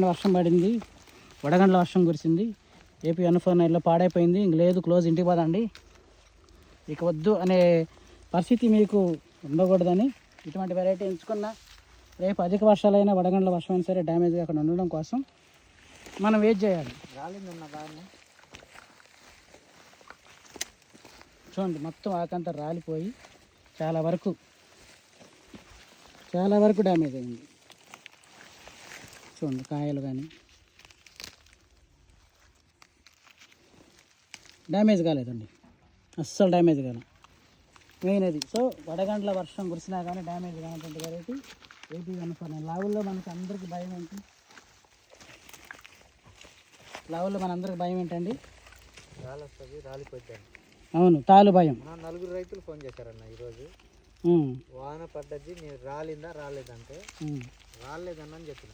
వర్షం పడింది, వడగండ్ల వర్షం కురిసింది. ఏపీ 149లో పాడైపోయింది, ఇంక లేదు, క్లోజ్, ఇంటికి పోదండి. ఇక వద్దు అనే పరిస్థితి మీకు ఉండకూడదని ఇటువంటి వెరైటీ ఎంచుకున్న రేపు అధిక వర్షాలైనా వడగండ్ల వర్షం అయినా సరే డ్యామేజ్ కాకుండా ఉండడం కోసం మనం వెయిట్ చేయాలి. రాలిందన్న దాన్ని చూడండి, మొత్తం ఆకంతా రాలిపోయి చాలా వరకు డ్యామేజ్ అయింది. చూడండి, కాయలు కానీ డ్యామేజ్ కాలేదండి, అస్సలు డ్యామేజ్ కాలే. మెయిన్ అది. సో వడగండ్ల వర్షం కురిసినా కానీ డ్యామేజ్ కానటువంటి వెరైటీ ఏపీ 149. లావుల్లో మనకి అందరికీ భయం ఏంటి? లావుల్లో మనందరికి భయం ఏంటండి? రాలొస్తుంది, రాలిపోద్దాను. అవును, తాలు భయం. నలుగురు రైతులు ఫోన్ చేశారన్న ఈరోజు. వాన పడ్డది, నేను రాలిందా రాలేదంటే రాలేదన్న అని చెప్పిన.